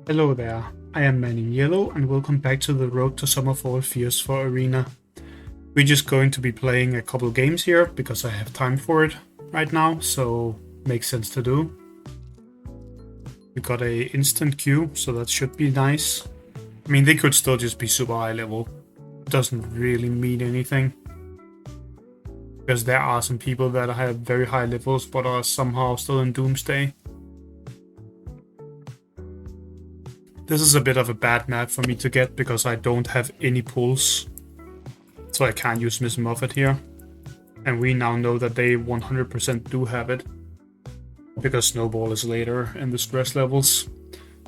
Hello there, I am Man in Yellow and welcome back to the Road to Summerfall Fears for Arena. We're just going to be playing a couple games here because I have time for it right now, so makes sense to do. We got a instant queue, so that should be nice. I mean, they could still just be super high level. It doesn't really mean anything. Because there are some people that have very high levels but are somehow still in Doomsday. This is a bit of a bad map for me to get because I don't have any pulls. So I can't use Miss Muffet here. And we now know that they 100% do have it. Because Snowball is later in the stress levels.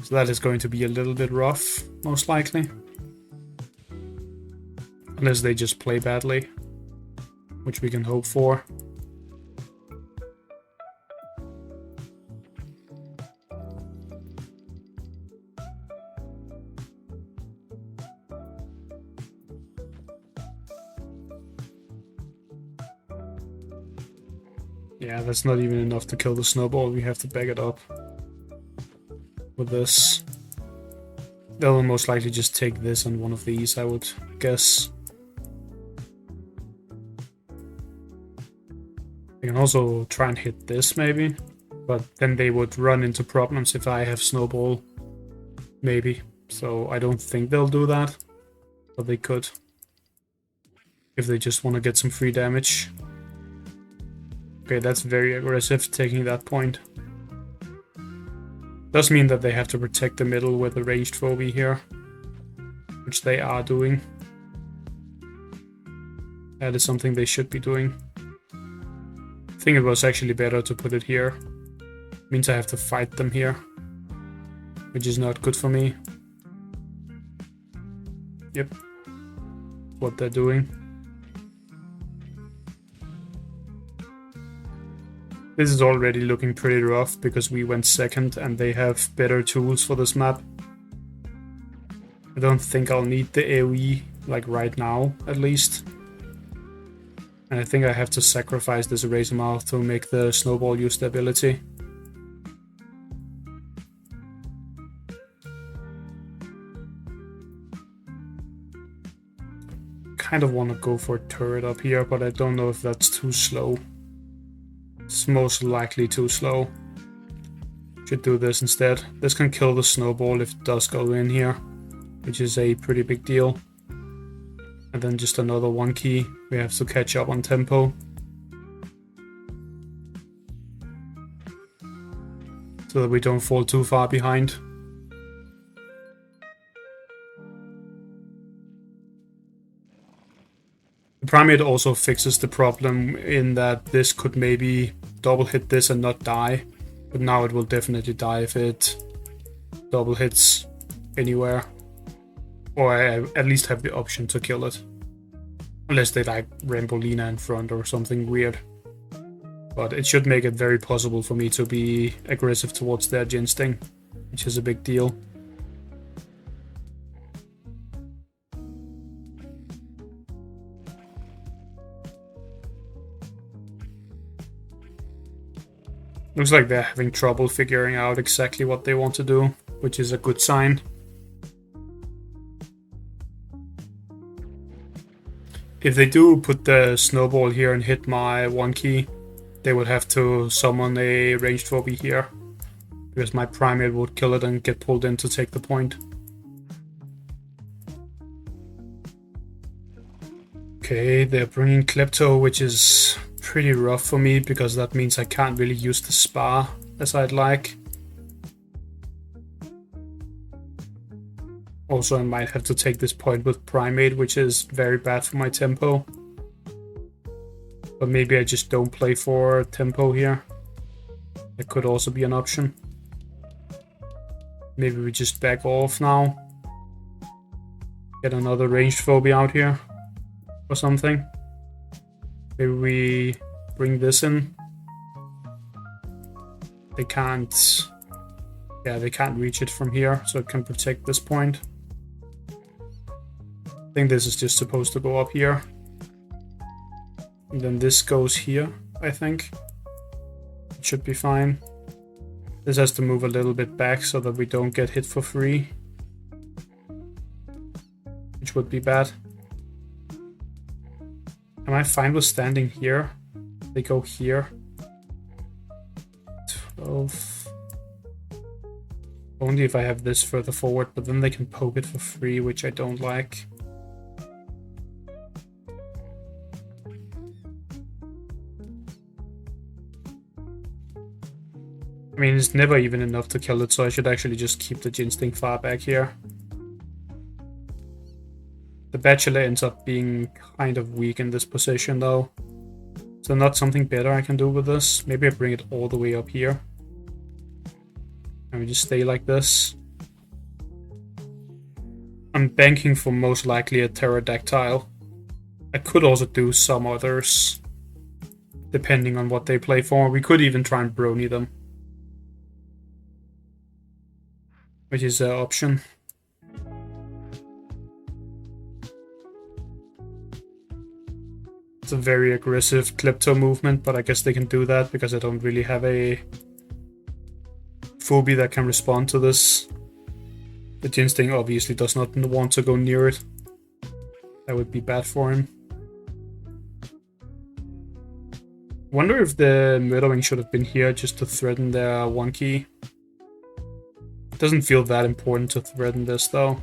So that is going to be a little bit rough, most likely. Unless they just play badly. Which we can hope for. Yeah, that's not even enough to kill the Snowball. We have to back it up with this. They'll most likely just take this and one of these, I would guess. I can also try and hit this, maybe. But then they would run into problems if I have Snowball. Maybe. So I don't think they'll do that. But they could. If they just want to get some free damage. Okay, that's very aggressive, taking that point. Does mean that they have to protect the middle with a ranged phobia here. Which they are doing. That is something they should be doing. I think it was actually better to put it here. Means I have to fight them here. Which is not good for me. Yep. What they're doing. This is already looking pretty rough because we went second and they have better tools for this map. I don't think I'll need the AoE like right now, at least. And I think I have to sacrifice this Eraser Mouth to make the Snowball use the ability. Kind of want to go for a turret up here, but I don't know if that's too slow. It's most likely too slow. Should do this instead. This can kill the Snowball if it does go in here, which is a pretty big deal. And then just another one key. We have to catch up on tempo. So that we don't fall too far behind. The Primate also fixes the problem in that this could maybe double hit this and not die. But now it will definitely die if it double hits anywhere. Or I at least have the option to kill it. Unless they like Rambolina in front or something weird. But it should make it very possible for me to be aggressive towards their Ginsting. Which is a big deal. Looks like they're having trouble figuring out exactly what they want to do, which is a good sign. If they do put the Snowball here and hit my one key, they would have to summon a ranged phobia here. Because my Primate would kill it and get pulled in to take the point. Okay, they're bringing Klepto, which is pretty rough for me because that means I can't really use the Spa as I'd like. Also, I might have to take this point with Primate, which is very bad for my tempo. But maybe I just don't play for tempo here. That could also be an option. Maybe we just back off now. Get another ranged phobia out here. Or something. Maybe we bring this in. They can't... Yeah, they can't reach it from here, so it can protect this point. I think this is just supposed to go up here. And then this goes here, I think. It should be fine. This has to move a little bit back so that we don't get hit for free, which would be bad. Am I fine with standing here? They go here. 12. Only if I have this further forward, but then they can poke it for free, which I don't like. I mean, it's never even enough to kill it, so I should actually just keep the Ginsting far back here. The Bachelor ends up being kind of weak in this position, though. So not something better I can do with this. Maybe I bring it all the way up here. And we just stay like this. I'm banking for most likely a Pterodactyl. I could also do some others, depending on what they play for. We could even try and brony them, which is an option. It's a very aggressive Klepto movement, but I guess they can do that because I don't really have a phobia that can respond to this. The Ginsting obviously does not want to go near it. That would be bad for him. Wonder if the Murderwing should have been here just to threaten their 1 key. It doesn't feel that important to threaten this though.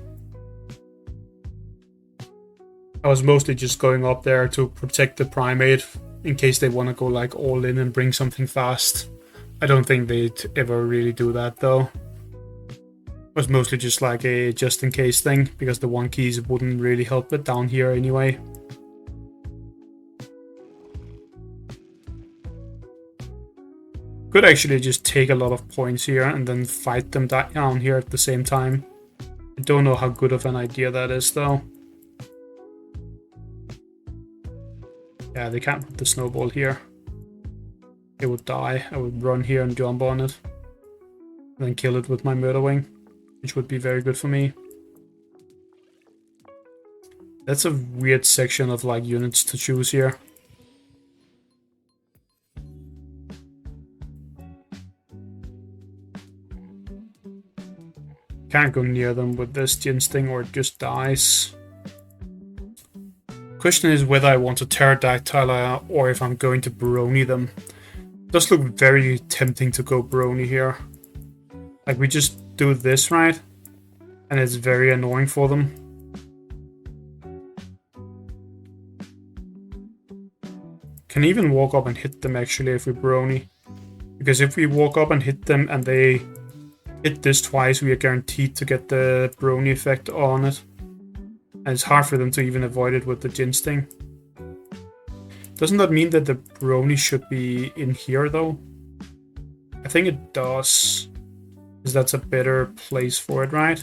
I was mostly just going up there to protect the Primate in case they want to go like all in and bring something fast. I don't think they'd ever really do that though. It was mostly just like a just in case thing because the 1 keys wouldn't really help it down here anyway. Could actually just take a lot of points here and then fight them down here at the same time. I don't know how good of an idea that is though. Yeah, they can't put the snowball here. It would die. I would run here and jump on it. And then kill it with my Murderwing, which would be very good for me. That's a weird section of like units to choose here. Can't go near them with this Ginsting or it just dies. Question is whether I want to Pterodactyl or if I'm going to brony them. It does look very tempting to go brony here. Like we just do this, right? And it's very annoying for them. Can even walk up and hit them actually if we brony. Because if we walk up and hit them and they hit this twice, we are guaranteed to get the brony effect on it. And it's hard for them to even avoid it with the Ginsting. Doesn't that mean that the brony should be in here though? I think it does. Because that's a better place for it, right?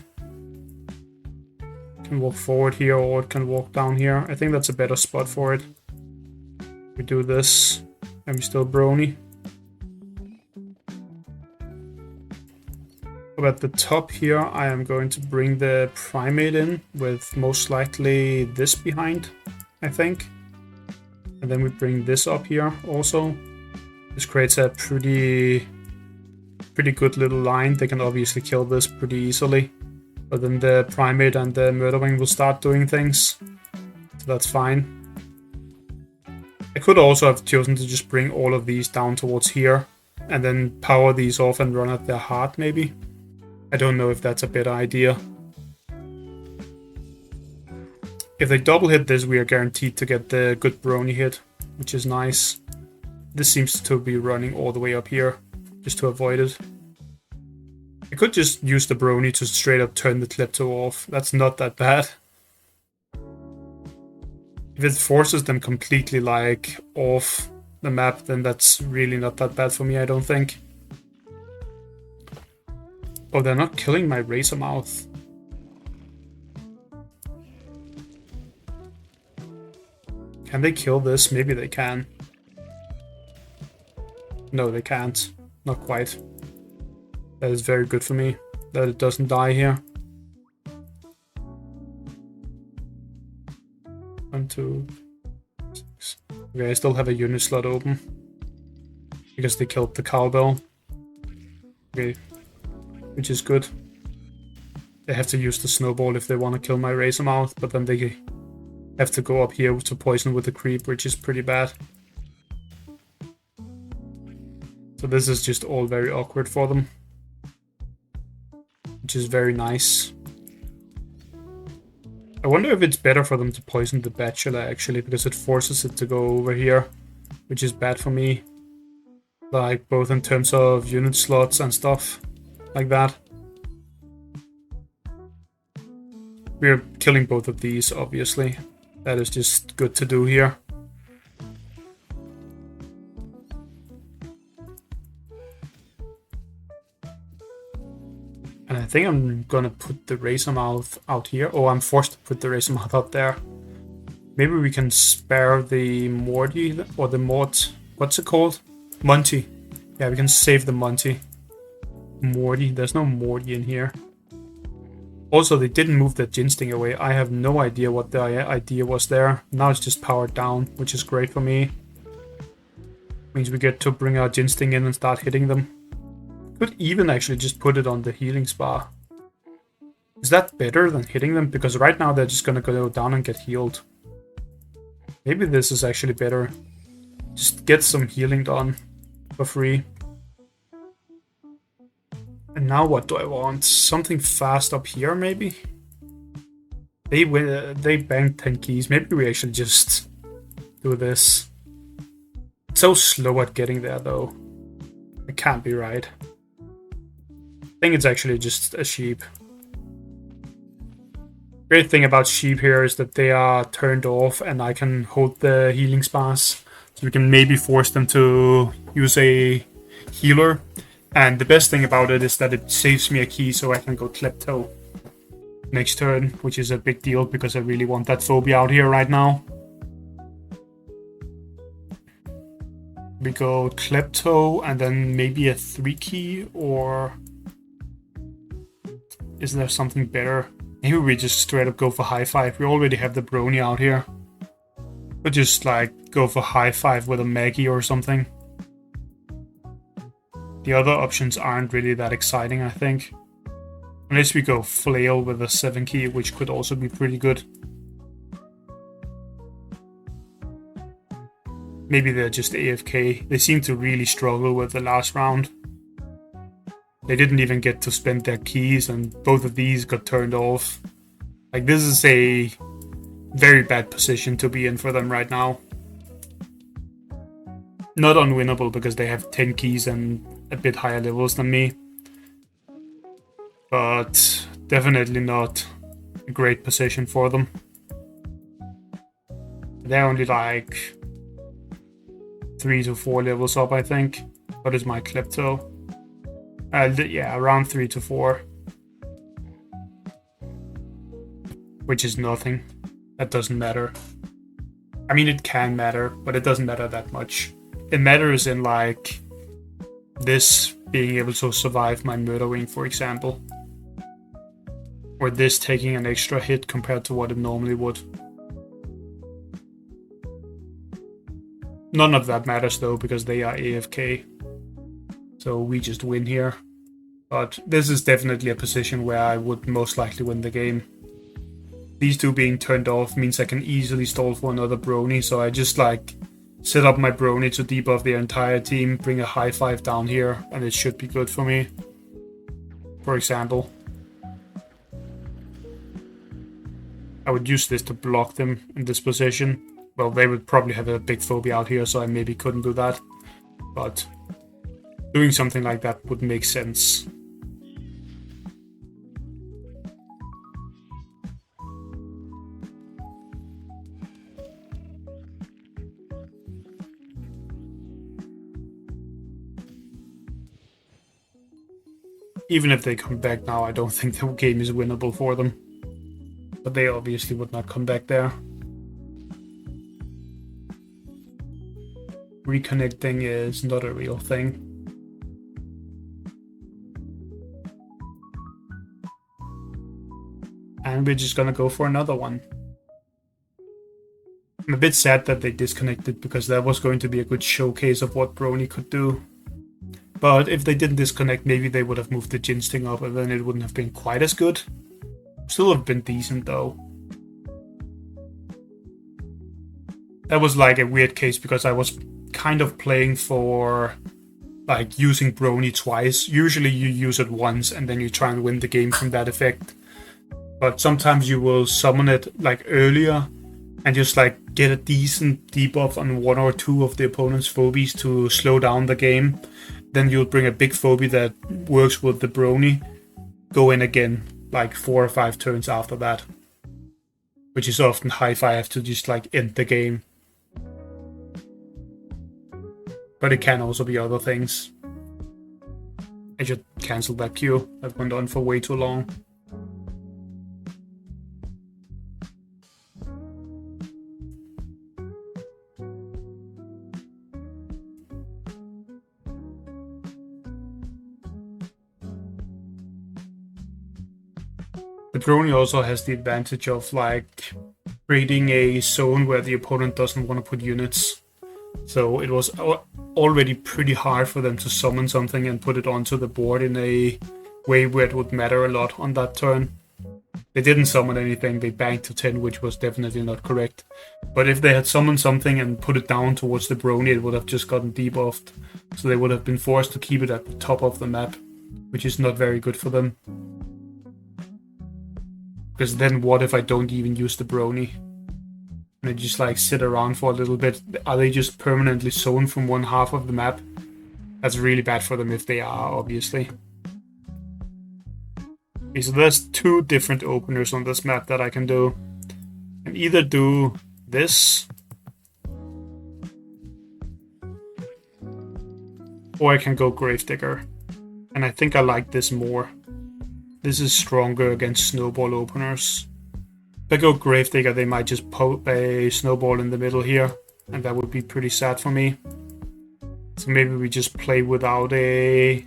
It can walk forward here or it can walk down here. I think that's a better spot for it. We do this and we still brony. At the top here, I am going to bring the Primate in with most likely this behind, I think. And then we bring this up here also. This creates a pretty good little line. They can obviously kill this pretty easily. But then the Primate and the Murderwing will start doing things. So that's fine. I could also have chosen to just bring all of these down towards here. And then power these off and run at their heart maybe. I don't know if that's a better idea. If they double hit this, we are guaranteed to get the good brony hit, which is nice. This seems to be running all the way up here, just to avoid it. I could just use the brony to straight up turn the Klepto off. That's not that bad. If it forces them completely like off the map, then that's really not that bad for me, I don't think. Oh, they're not killing my Razor Mouth. Can they kill this? Maybe they can. No, they can't. Not quite. That is very good for me, that it doesn't die here. 1, 2, 6. Okay, I still have a unit slot open. Because they killed the cowbell. Okay, Okay, which is good. They have to use the snowball if they want to kill my razor mouth, but then they have to go up here to poison with the creep, which is pretty bad. So this is just all very awkward for them, which is very nice. I wonder if it's better for them to poison the bachelor actually, because it forces it to go over here, which is bad for me. Like both in terms of unit slots and stuff like that. We're killing both of these, obviously. That is just good to do here. And I think I'm gonna put the razor mouth out here. Oh, I'm forced to put the razor mouth out there. Maybe we can spare the Morty or the Mort. What's it called? Monty. Yeah, we can save the Monty. Morty. There's no Morty in here. Also, they didn't move the Ginsting away. I have no idea what the idea was there. Now it's just powered down, which is great for me. Means we get to bring our Ginsting in and start hitting them. Could even actually just put it on the healing spa. Is that better than hitting them? Because right now they're just gonna go down and get healed. Maybe this is actually better. Just get some healing done for free. And now what do I want? Something fast up here, maybe? They banked 10 keys. Maybe we actually just do this. It's so slow at getting there, though. It can't be right. I think it's actually just a sheep. Great thing about sheep here is that they are turned off and I can hold the healing spas. So we can maybe force them to use a healer. And the best thing about it is that it saves me a key so I can go Klepto next turn, which is a big deal because I really want that phobia out here right now. We go Klepto and then maybe a 3 key, or is there something better? Maybe we just straight up go for high five. We already have the Brony out here. But just like go for high five with a Maggie or something. The other options aren't really that exciting, I think. Unless we go Flail with a 7 key, which could also be pretty good. Maybe they're just AFK. They seem to really struggle with the last round. They didn't even get to spend their keys, and both of these got turned off. Like, this is a very bad position to be in for them right now. Not unwinnable because they have 10 keys and a bit higher levels than me. But definitely not a great position for them. They're only like 3 to 4 levels up, I think. What is my Klepto? Yeah, around 3 to 4. Which is nothing. That doesn't matter. I mean, it can matter, but it doesn't matter that much. It matters in, like, this being able to survive my Murder Wing, for example. Or this taking an extra hit compared to what it normally would. None of that matters, though, because they are AFK. So we just win here. But this is definitely a position where I would most likely win the game. These two being turned off means I can easily stall for another Brony, so I just, like, set up my Brony to debuff the entire team, bring a high five down here, and it should be good for me. For example. I would use this to block them in this position. Well, they would probably have a big phobia out here, so I maybe couldn't do that. But doing something like that would make sense. Even if they come back now, I don't think the game is winnable for them. But they obviously would not come back there. Reconnecting is not a real thing. And we're just gonna go for another one. I'm a bit sad that they disconnected because that was going to be a good showcase of what Brony could do. But if they didn't disconnect, maybe they would have moved the Ginseng up, and then it wouldn't have been quite as good. Still have been decent though. That was like a weird case because I was kind of playing for like using Brony twice. Usually you use it once and then you try and win the game from that effect. But sometimes you will summon it like earlier and just like get a decent debuff on one or two of the opponent's phobies to slow down the game. Then you'll bring a big phobie that works with the Brony, go in again like 4 or 5 turns after that. Which is often high if I have to just like end the game. But it can also be other things. I just cancelled that queue. That went on for way too long. The Brony also has the advantage of like creating a zone where the opponent doesn't want to put units. So it was already pretty hard for them to summon something and put it onto the board in a way where it would matter a lot on that turn. They didn't summon anything, they banked to 10, which was definitely not correct. But if they had summoned something and put it down towards the Brony, it would have just gotten debuffed. So they would have been forced to keep it at the top of the map, which is not very good for them. Because then what if I don't even use the Brony? And they just like sit around for a little bit. Are they just permanently zoned from one half of the map? That's really bad for them if they are, obviously. Okay, so there's 2 different openers on this map that I can do. I can either do this, or I can go Gravedigger. And I think I like this more. This is stronger against snowball openers. If I go Gravedigger, they might just put a snowball in the middle here, and that would be pretty sad for me. So maybe we just play without a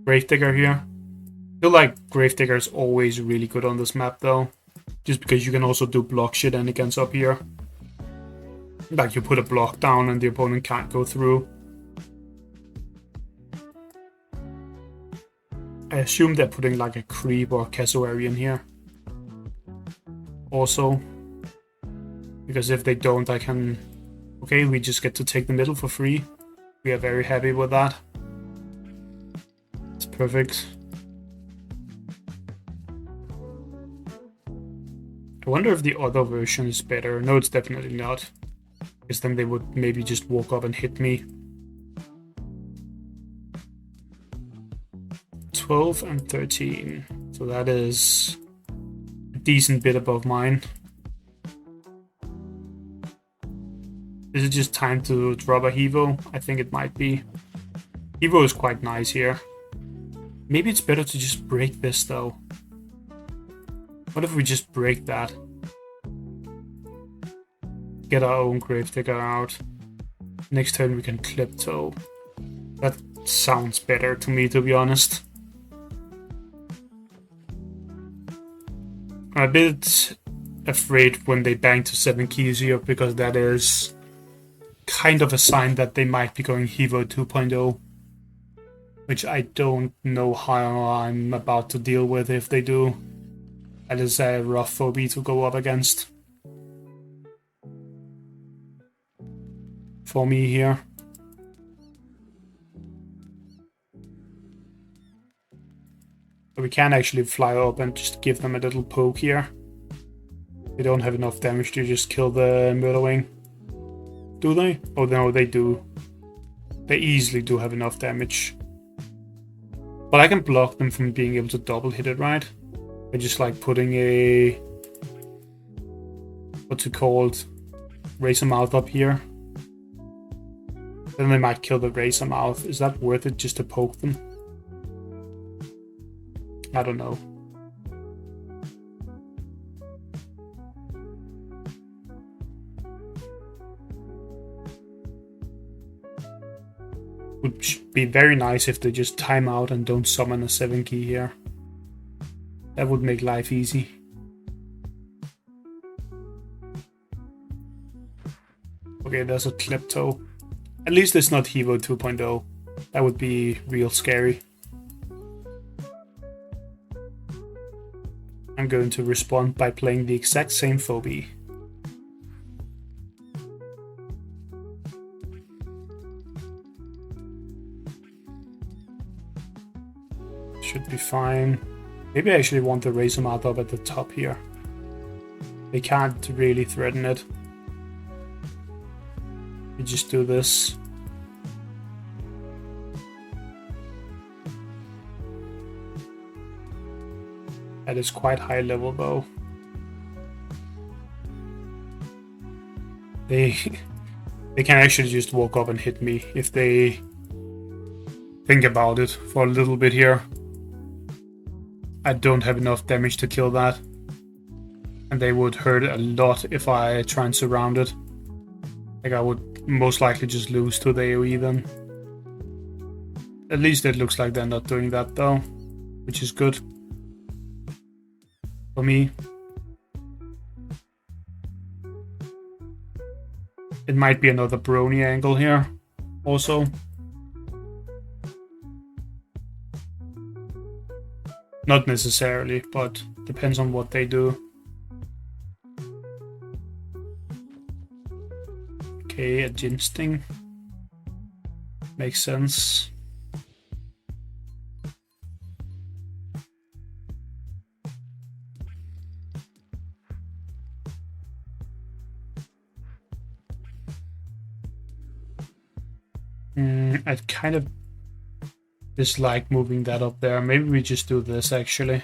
Gravedigger here. I feel like Gravedigger is always really good on this map though, just because you can also do block shenanigans up here. Like you put a block down and the opponent can't go through. I assume they're putting like a creep or cassowary in here. Also, because if they don't, I can... Okay, we just get to take the middle for free. We are very happy with that. It's perfect. I wonder if the other version is better. No, it's definitely not. Because then they would maybe just walk up and hit me. 12 and 13. So that is a decent bit above mine. Is it just time to drop a Hevo? I think it might be. Hevo is quite nice here. Maybe it's better to just break this though. What if we just break that? Get our own Gravedigger out. Next turn we can clip toe. That sounds better to me, to be honest. I'm a bit afraid when they bang to 7 keys here, because that is kind of a sign that they might be going Hevo 2.0. Which I don't know how I'm about to deal with if they do. That is a rough phobia to go up against. For me here. So we can actually fly up and just give them a little poke here. They don't have enough damage to just kill the Murderwing. Do they? Oh no, they do. They easily do have enough damage. But I can block them from being able to double hit it, right? By just like putting a... what's it called? Razor Mouth up here. Then they might kill the Razor Mouth. Is that worth it just to poke them? I don't know. Would be very nice if they just time out and don't summon a 7 key here. That would make life easy. Okay, there's a Klepto. At least it's not Hevo 2.0. That would be real scary. I'm going to respond by playing the exact same phobia. Should be fine. Maybe I actually want the Razor Mouth up at the top here. They can't really threaten it. We just do this. That is quite high level though. They can actually just walk up and hit me if they think about it for a little bit here. I don't have enough damage to kill that. And they would hurt a lot if I try and surround it. Like I would most likely just lose to the AoE then. At least it looks like they're not doing that though, which is good for me. It might be another Brony angle here also. Not necessarily, but depends on what they do. Okay, a Jin Sting. Makes sense. I kind of dislike moving that up there. Maybe we just do this actually.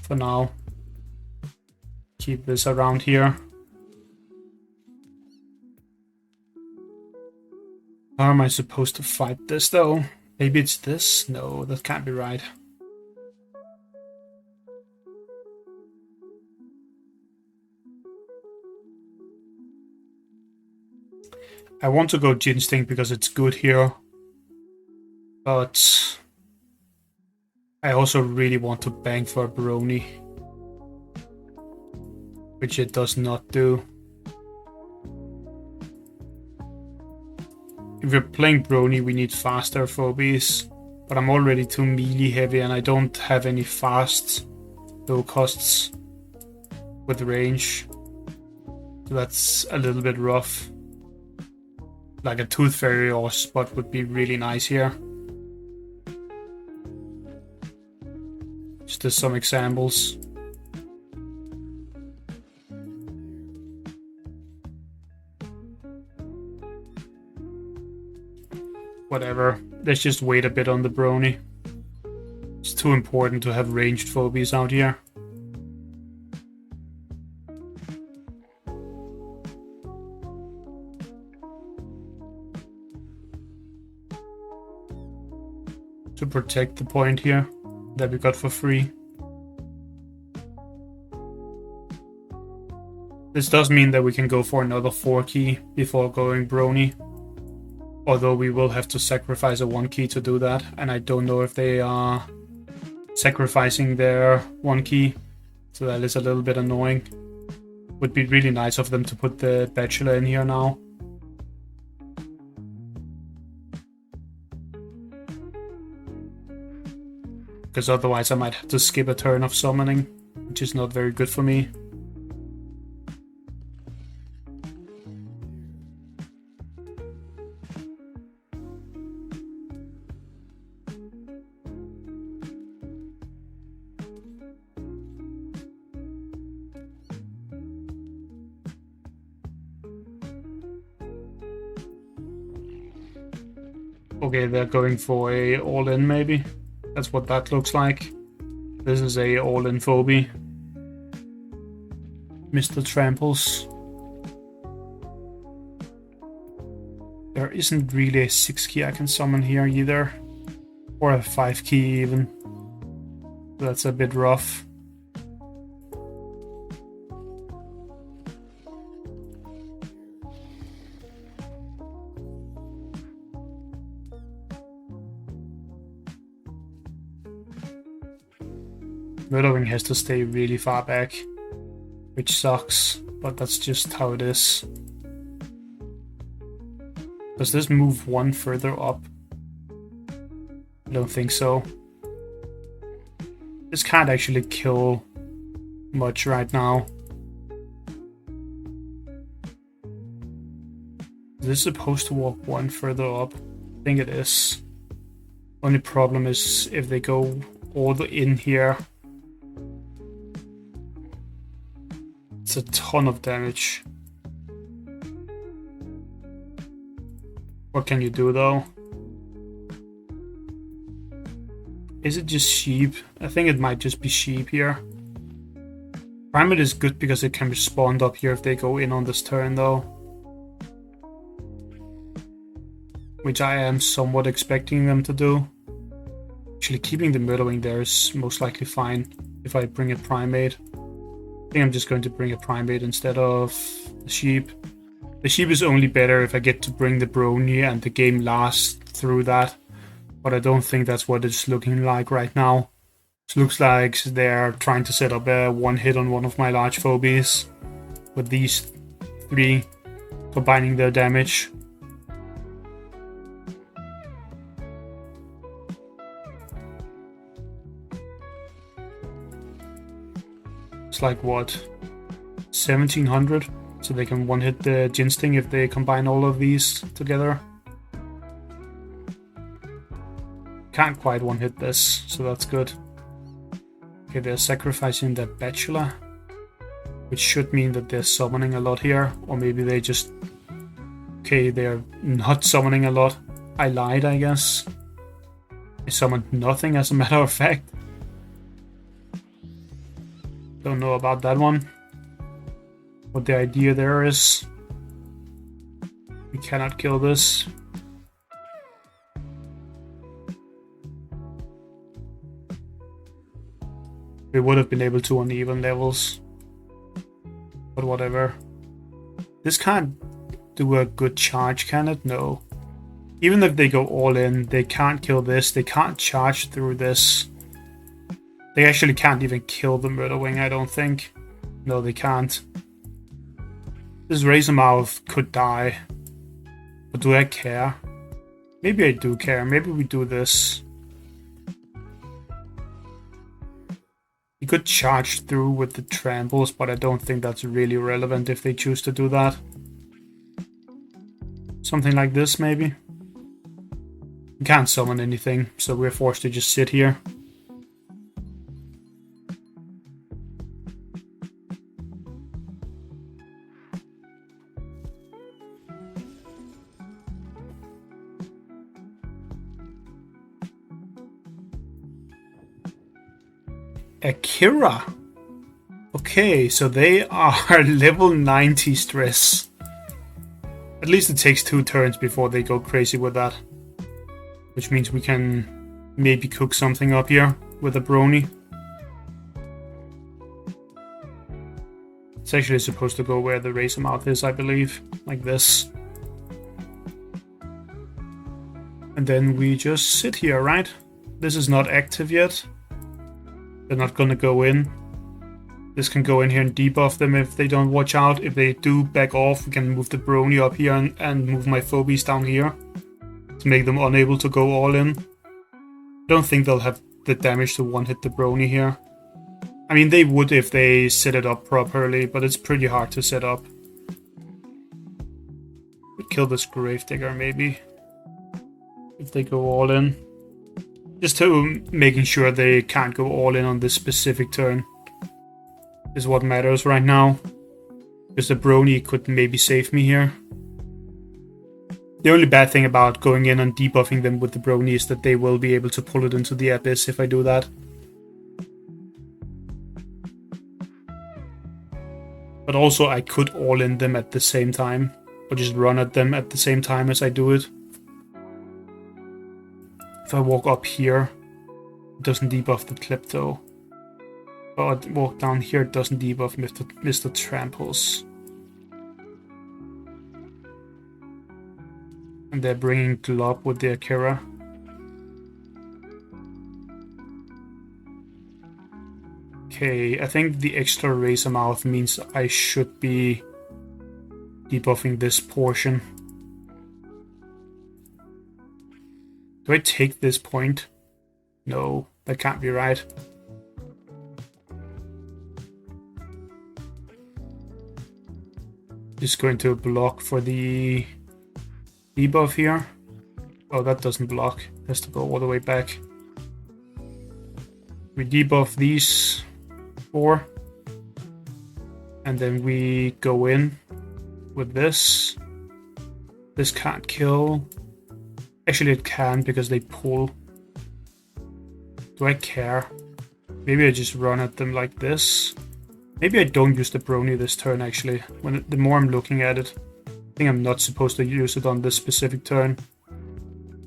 For now. Keep this around here. How am I supposed to fight this though? Maybe it's this? No, that can't be right. I want to go Jin Sting because it's good here. But I also really want to bank for a Brony. Which it does not do. If we're playing Brony, we need faster phobies. But I'm already too melee heavy and I don't have any fast low costs with range. So that's a little bit rough. Like a Tooth Fairy or Spot would be really nice here. Just as some examples. Whatever. Let's just wait a bit on the Brony. It's too important to have ranged phobies out here. To protect the point here that we got for free. This does mean that we can go for another 4 key before going Brony. Although we will have to sacrifice a 1 key to do that. And I don't know if they are sacrificing their 1 key. So that is a little bit annoying. Would be really nice of them to put the Bachelor in here now. Because otherwise I might have to skip a turn of summoning, which is not very good for me. Okay, they're going for a all-in maybe. That's what that looks like. This is a all-in phobia. Mr. Tramples. There isn't really a 6 key I can summon here either. Or a 5 key even. That's a bit rough. Murdering has to stay really far back, which sucks, but that's just how it is. Does this move 1 further up? I don't think so. This can't actually kill much right now. Is this supposed to walk one further up? I think it is. Only problem is if they go all the in here. It's a ton of damage. What can you do though? Is it just sheep? I think it might just be sheep here. Primate is good because it can be spawned up here if they go in on this turn though. Which I am somewhat expecting them to do. Actually, keeping the Murderwing there is most likely fine if I bring a Primate. I think I'm just going to bring a Primate instead of the Sheep. The Sheep is only better if I get to bring the Brony and the game lasts through that. But I don't think that's what it's looking like right now. It looks like they're trying to set up a one hit on one of my large phobies. With these three combining their damage. It's like what? 1700? So they can one hit the Ginsting if they combine all of these together. Can't quite one hit this, so that's good. Okay, they're sacrificing the Bachelor, which should mean that they're summoning a lot here, or maybe they just... Okay, they're not summoning a lot. I lied, I guess. I summoned nothing, as a matter of fact. Don't know about that one. What the idea there is. We cannot kill this. We would have been able to on even levels. But whatever. This can't do a good charge, can it? No. Even if they go all in, they can't kill this. They can't charge through this. They actually can't even kill the Murderwing, I don't think. No, they can't. This Razormouth could die. But do I care? Maybe I do care. Maybe we do this. You could charge through with the tramples, but I don't think that's really relevant if they choose to do that. Something like this, maybe? We can't summon anything, so we're forced to just sit here. Akira. Okay, so they are level 90 stress. At least it takes 2 turns before they go crazy with that. Which means we can maybe cook something up here with a Brony. It's actually supposed to go where the Razormouth is, I believe. Like this. And then we just sit here, right? This is not active yet. They're not gonna go in. This can go in here and debuff them if they don't watch out. If they do back off, we can move the Brony up here and move my phobies down here. To make them unable to go all in. I don't think they'll have the damage to one-hit the Brony here. I mean, they would if they set it up properly, but it's pretty hard to set up. We'd kill this Gravedigger, maybe. If they go all in. Just to making sure they can't go all in on this specific turn. Is what matters right now. Because the Brony could maybe save me here. The only bad thing about going in and debuffing them with the Brony is that they will be able to pull it into the Abyss if I do that. But also I could all in them at the same time. Or just run at them at the same time as I do it. If I walk up here, it doesn't debuff the Klepto. But I walk down here, it doesn't debuff Mr. Tramples. And they're bringing Glob with the Akira. Okay, I think the extra Razormouth means I should be debuffing this portion. Do I take this point? No, that can't be right. Just going to block for the debuff here. Oh, that doesn't block. It has to go all the way back. We debuff these 4. And then we go in with this. This can't kill. Actually, it can because they pull. Do I care? Maybe I just run at them like this. Maybe I don't use the brony this turn, actually. The more I'm looking at it. I think I'm not supposed to use it on this specific turn.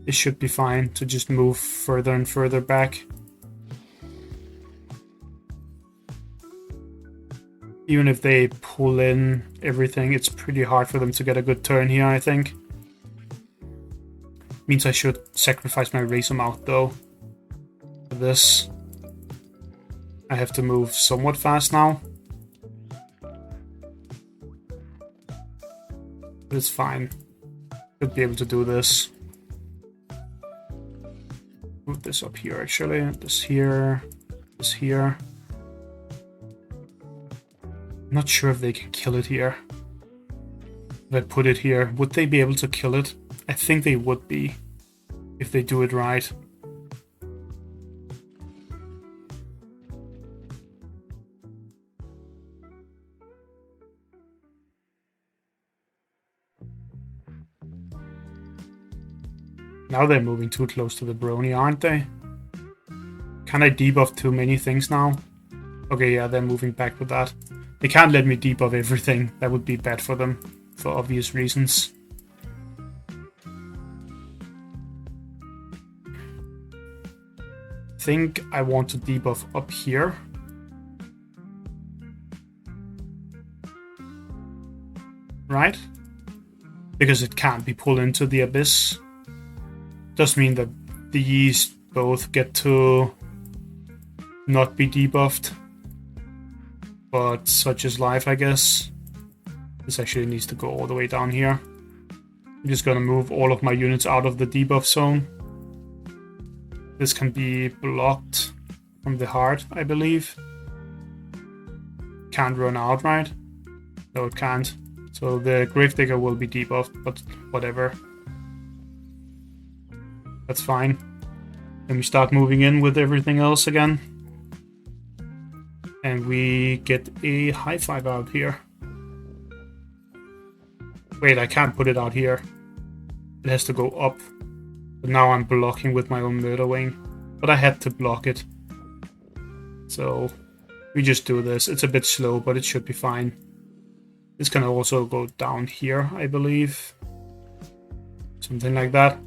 It should be fine to just move further and further back. Even if they pull in everything, it's pretty hard for them to get a good turn here, I think. Means I should sacrifice my Razor Mouth, though. For this. I have to move somewhat fast now. But it's fine. Should be able to do this. Move this up here, actually. This here. This here. I'm not sure if they can kill it here. If I put it here, would they be able to kill it? I think they would be. If they do it right. Now they're moving too close to the brony, aren't they? Can I debuff too many things now? Okay, yeah, they're moving back with that. They can't let me debuff everything. That would be bad for them, for obvious reasons. I think I want to debuff up here. Right? Because it can't be pulled into the abyss. Does mean that these both get to not be debuffed. But such is life, I guess. This actually needs to go all the way down here. I'm just gonna move all of my units out of the debuff zone. This can be blocked from the heart, I believe. Can't run out, right? No, it can't. So the Gravedigger will be debuffed, but whatever. That's fine. Then we start moving in with everything else again. And we get a high five out here. Wait, I can't put it out here. It has to go up. But now I'm blocking with my own murder wing. But I had to block it. So we just do this. It's a bit slow, but it should be fine. This can also go down here, I believe. Something like that.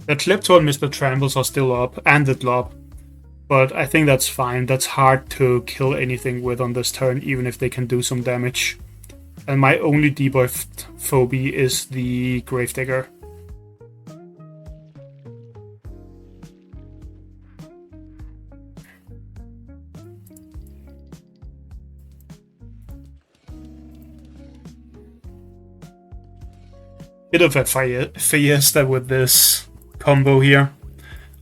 The Clipto and Mr. Trambles are still up, and the Glob. But I think that's fine. That's hard to kill anything with on this turn, even if they can do some damage. And my only debuffed phobie is the Gravedigger. Bit of a fiesta with this combo here.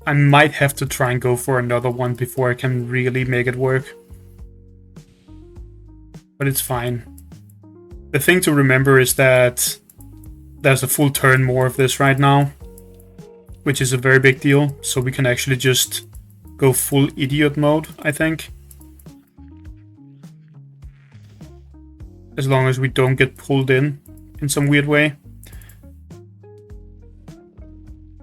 I might have to try and go for another one before I can really make it work. But it's fine. The thing to remember is that there's a full turn more of this right now, which is a very big deal. So we can actually just go full idiot mode, I think. As long as we don't get pulled in some weird way.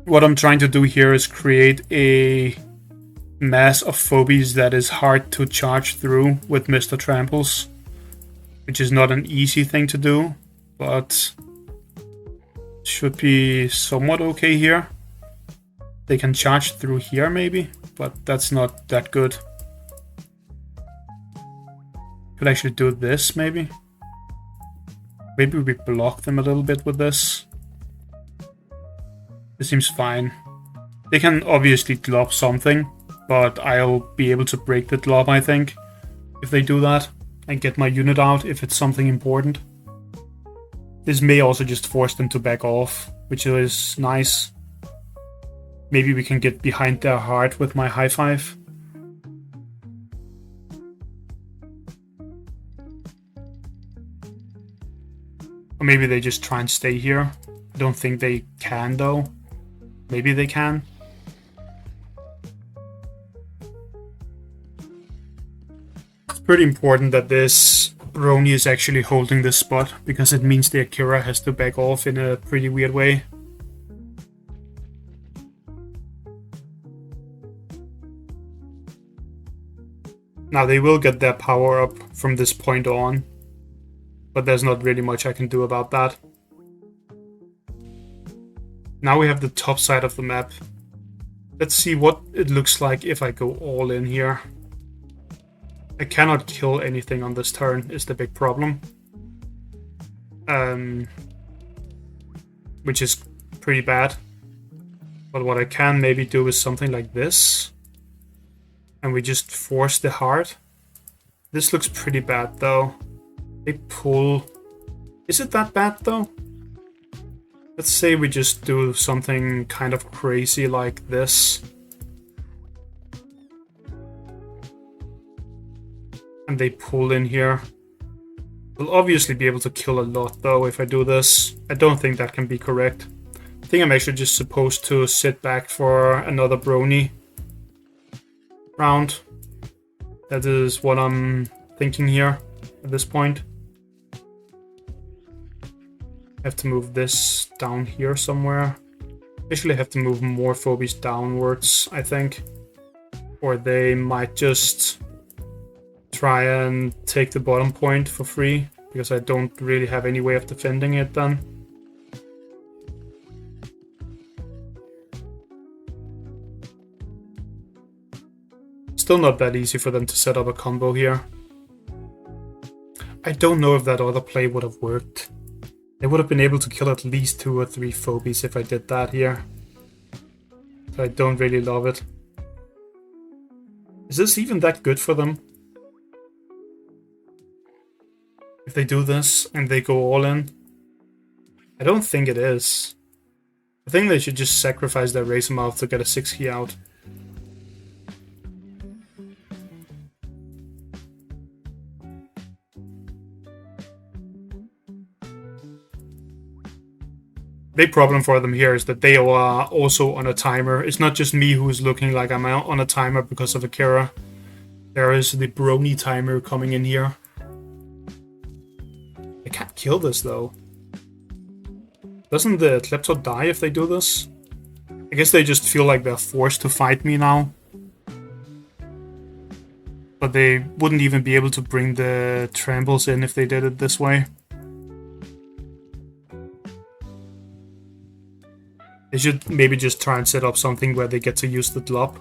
What I'm trying to do here is create a mass of phobies that is hard to charge through with Mr. Tramples, which is not an easy thing to do, but should be somewhat okay here. They can charge through here maybe, but that's not that good. Could actually do this maybe. Maybe we block them a little bit with this. This seems fine. They can obviously glob something, but I'll be able to break the glob, I think, if they do that, and get my unit out if it's something important. This may also just force them to back off, which is nice. Maybe we can get behind their heart with my high five. Or maybe they just try and stay here. I don't think they can though. Maybe they can. It's pretty important that this Brony is actually holding this spot, because it means the Akira has to back off in a pretty weird way. Now they will get their power up from this point on, but there's not really much I can do about that. Now we have the top side of the map. Let's see what it looks like if I go all in here. I cannot kill anything on this turn, is the big problem. Which is pretty bad. But what I can maybe do is something like this. And we just force the heart. This looks pretty bad though. They pull. Is it that bad though? Let's say we just do something kind of crazy like this. And they pull in here. We'll obviously be able to kill a lot though if I do this. I don't think that can be correct. I think I'm actually just supposed to sit back for another Brony round. That is what I'm thinking here at this point. I have to move this down here somewhere. Actually, I have to move more phobies downwards, I think. Or they might just try and take the bottom point for free, because I don't really have any way of defending it then. Still not that easy for them to set up a combo here. I don't know if that other play would have worked. They would have been able to kill at least 2 or 3 phobies if I did that here. So I don't really love it. Is this even that good for them? If they do this and they go all in? I don't think it is. I think they should just sacrifice their Razor Mouth to get a 6 key out. Big problem for them here is that they are also on a timer. It's not just me who's looking like I'm on a timer because of Akira. There is the Brony timer coming in here. I can't kill this though. Doesn't the Klepto die if they do this? I guess they just feel like they're forced to fight me now. But they wouldn't even be able to bring the Trambles in if they did it this way. They should maybe just try and set up something where they get to use the Glop.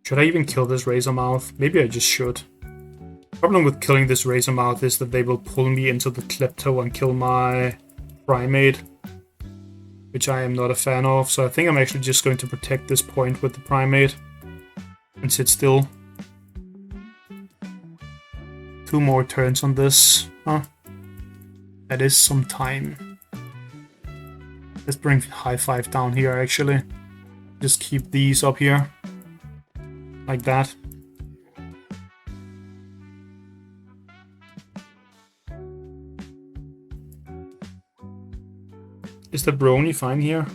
Should I even kill this Razor Mouth? Maybe I just should. The problem with killing this Razor Mouth is that they will pull me into the Klepto and kill my Primate, which I am not a fan of, so I think I'm actually just going to protect this point with the Primate and sit still. 2 more turns on this. Huh? That is some time. Let's bring high five down here actually. Just keep these up here. Like that. Is the Brony fine here?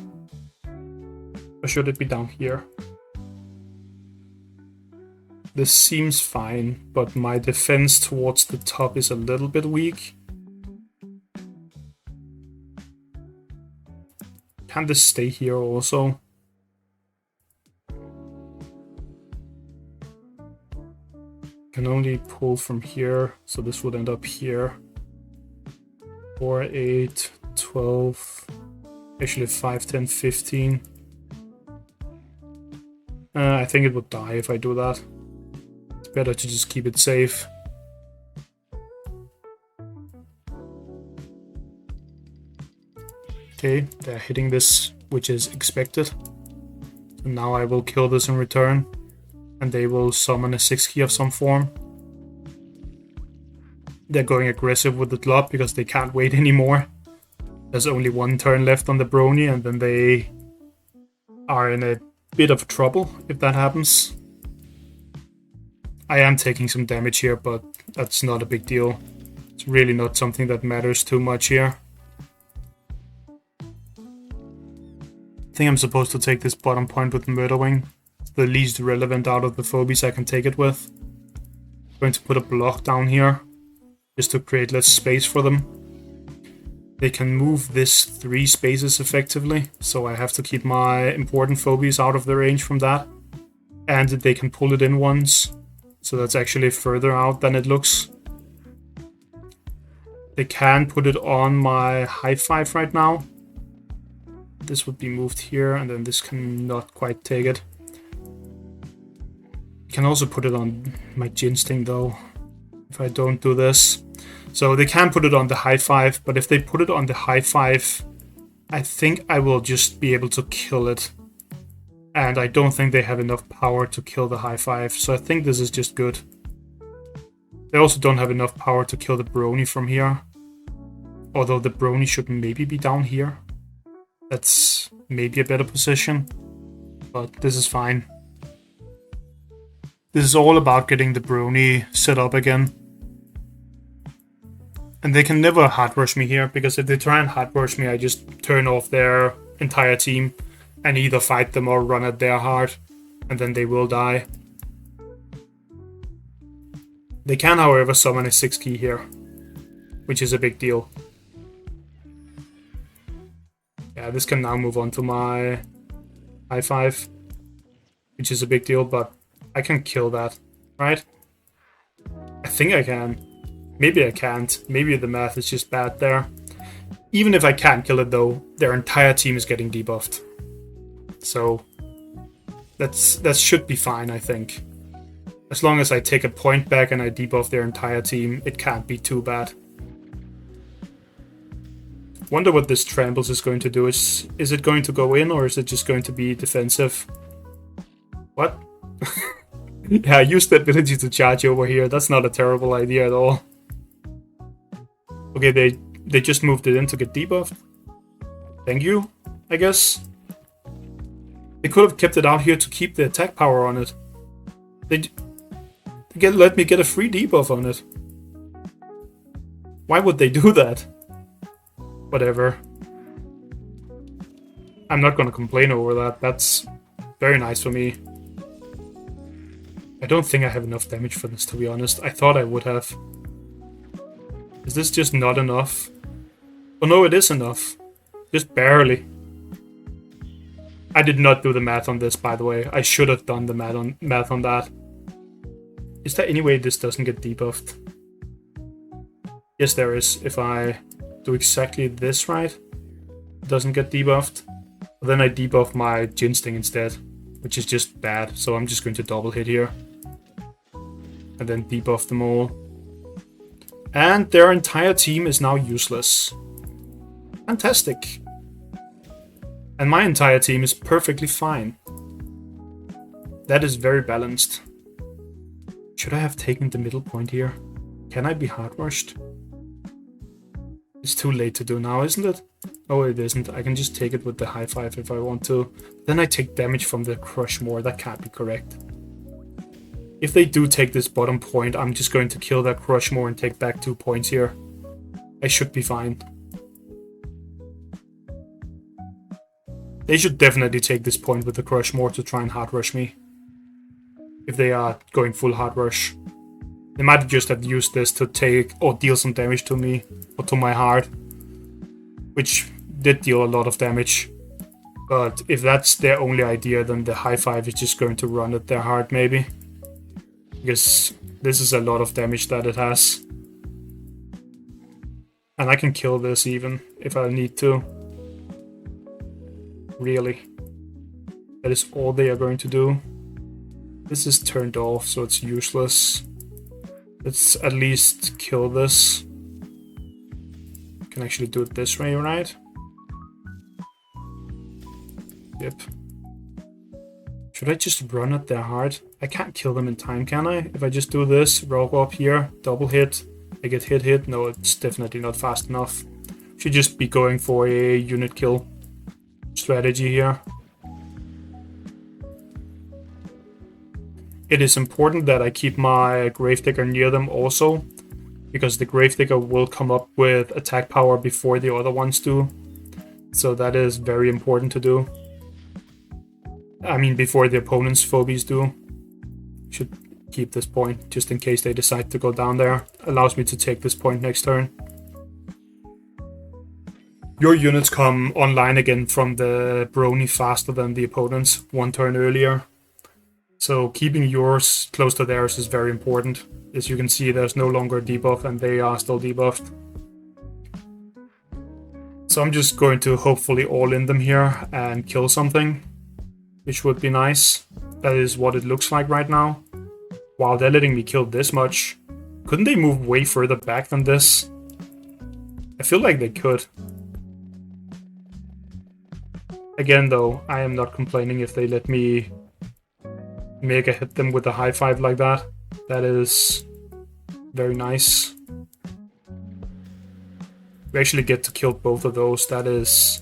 Or should it be down here? This seems fine, but my defense towards the top is a little bit weak. Can this stay here also? Can only pull from here, so this would end up here. 4, 8, 12, actually 5, 10, 15. I think it would die if I do that. It's better to just keep it safe. Okay, they're hitting this, which is expected. And now I will kill this in return. And they will summon a 6 key of some form. they're going aggressive with the Glob because they can't wait anymore. There's only one turn left on the Brony, and then they are in a bit of trouble if that happens. I am taking some damage here, but that's not a big deal. It's really not something that matters too much here. I think I'm supposed to take this bottom point with Murderwing. It's the least relevant out of the phobies I can take it with. I'm going to put a block down here, just to create less space for them. They can move this 3 spaces effectively, so I have to keep my important phobies out of the range from that. And they can pull it in once, so that's actually further out than it looks. They can put it on my high 5 right now. This would be moved here, and then this cannot quite take it. You can also put it on my Ginsting though, if I don't do this. So they can put it on the high 5, but if they put it on the high 5, I think I will just be able to kill it. And I don't think they have enough power to kill the high 5, so I think this is just good. They also don't have enough power to kill the Brony from here. Although the Brony should maybe be down here. That's maybe a better position, but this is fine. This is all about getting the Brony set up again. And they can never hard rush me here, because if they try and hard rush me, I just turn off their entire team and either fight them or run at their heart, and then they will die. They can, however, summon a 6 key here, which is a big deal. Yeah, this can now move on to my high 5, which is a big deal, but I can kill that, right? I think I can. Maybe I can't. Maybe the math is just bad there. Even if I can't kill it though, their entire team is getting debuffed. So that should be fine, I think. As long as I take a point back and I debuff their entire team, it can't be too bad. Wonder what this Trambles is going to do. Is it going to go in, or is it just going to be defensive? What? Yeah, I used the ability to charge over here. That's not a terrible idea at all. Okay, they just moved it in to get debuffed. Thank you, I guess. They could have kept it out here to keep the attack power on it. They let me get a free debuff on it. Why would they do that? Whatever. I'm not gonna complain over that. That's very nice for me. I don't think I have enough damage for this, to be honest. I thought I would have. Is this just not enough? Oh no, it is enough. Just barely. I did not do the math on this, by the way. I should have done the math on that. Is there any way this doesn't get debuffed? Yes, there is. If I do exactly this right, it doesn't get debuffed. But then I debuff my Ginsting instead, which is just bad. So I'm just going to double hit here. And then debuff them all. And their entire team is now useless. Fantastic. And my entire team is perfectly fine. That is very balanced. Should I have taken the middle point here? Can I be hard rushed? It's too late to do now, isn't it? Oh, it isn't. I can just take it with the high 5 if I want to. Then I take damage from the crush more. That can't be correct. If they do take this bottom point, I'm just going to kill that crush more and take back 2 points here. I should be fine. They should definitely take this point with the crush more to try and hard rush me. If they are going full hard rush. They might just have used this to take or deal some damage to me or to my heart, which did deal a lot of damage. But if that's their only idea, then the high 5 is just going to run at their heart maybe. Because this is a lot of damage that it has. And I can kill this even if I need to. Really. That is all they are going to do. This is turned off, so it's useless. Let's at least kill this. Can actually do it this way, right? Yep. Should I just run at their heart? I can't kill them in time, can I? If I just do this, rogue up here, double hit, I get hit. No, it's definitely not fast enough. Should just be going for a unit kill strategy here. It is important that I keep my Gravedigger near them also, because the Gravedigger will come up with attack power before the other ones do. So that is very important to do. I mean, before the opponent's phobies do. Should keep this point, just in case they decide to go down there. Allows me to take this point next turn. Your units come online again from the Brony faster than the opponent's, one turn earlier. So keeping yours close to theirs is very important. As you can see, there's no longer a debuff and they are still debuffed. So I'm just going to hopefully all-in them here and kill something, which would be nice. That is what it looks like right now. Wow, they're letting me kill this much. Couldn't they move way further back than this? I feel like they could. Again though, I am not complaining if they let me mega hit them with a high five like that. That is very nice. We actually get to kill both of those. That is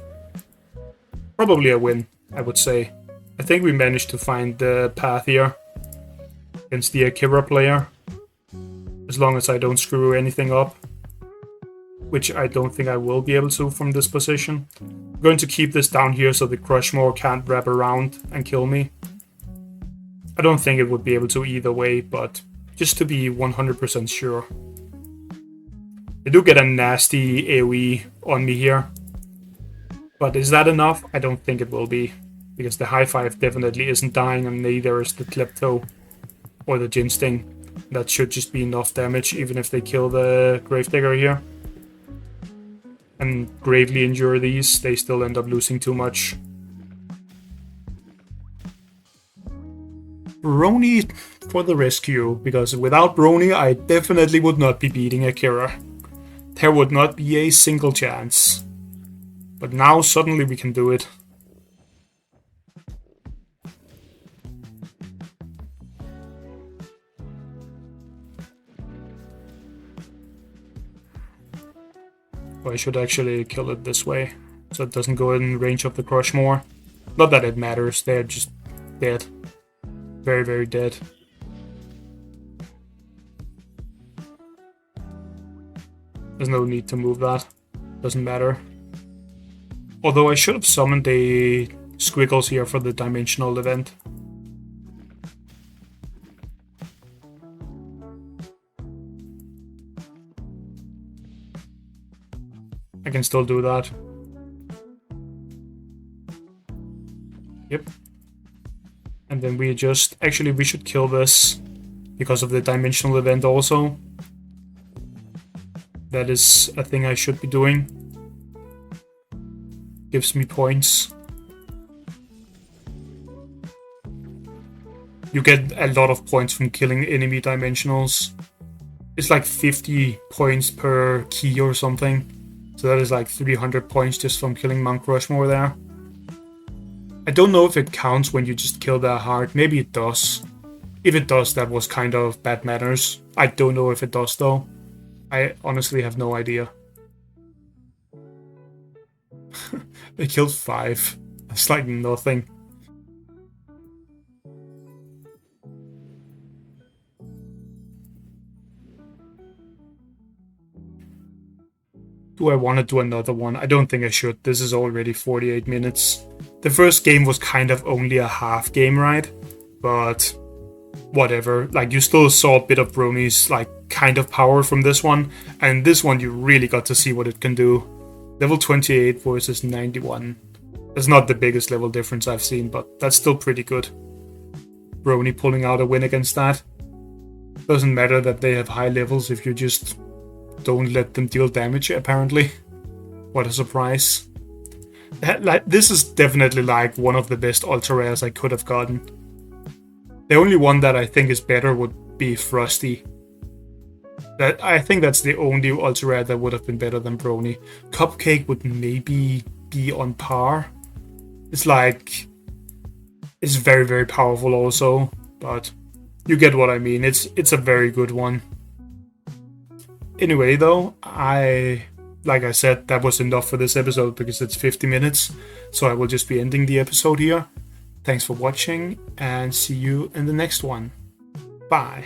probably a win, I would say. I think we managed to find the path here against the Akira player. As long as I don't screw anything up, which I don't think I will be able to from this position. I'm going to keep this down here so the Crushmore can't wrap around and kill me. I don't think it would be able to either way, but just to be 100% sure. I do get a nasty AoE on me here. But is that enough? I don't think it will be. Because the high five definitely isn't dying, and neither is the Klepto or the Jin Sting. That should just be enough damage, even if they kill the Gravedigger here. And gravely injure these, they still end up losing too much. Brony for the rescue, because without Brony I definitely would not be beating Akira. There would not be a single chance. But now suddenly we can do it. I should actually kill it this way, so it doesn't go in range of the Crushmore. Not that it matters, they're just dead. Very, very dead. There's no need to move that. Doesn't matter. Although I should have summoned a Squiggles here for the dimensional event. I can still do that. Yep. And then we just... Actually, we should kill this because of the dimensional event also. That is a thing I should be doing. Gives me points. You get a lot of points from killing enemy dimensionals. It's like 50 points per key or something. So that is like 300 points just from killing Mount Rushmore there. I don't know if it counts when you just kill their heart. Maybe it does. If it does, that was kind of bad manners. I don't know if it does though. I honestly have no idea. They killed 5. That's like nothing. Do I want to do another one? I don't think I should. This is already 48 minutes. The first game was kind of only a half game, right? But whatever. Like, you still saw a bit of Brony's like kind of power from this one. And this one you really got to see what it can do. Level 28 versus 91. That's not the biggest level difference I've seen, but that's still pretty good. Brony pulling out a win against that. Doesn't matter that they have high levels if you just don't let them deal damage, apparently. What a surprise. This is definitely like one of the best ultra rares I could have gotten. The only one that I think is better would be Frosty. I think that's the only ultra rare that would have been better than Brony. Cupcake would maybe be on par. It's like... It's very, very powerful also, but you get what I mean. It's a very good one. Anyway, though, like I said, that was enough for this episode because it's 50 minutes. So I will just be ending the episode here. Thanks for watching and see you in the next one. Bye.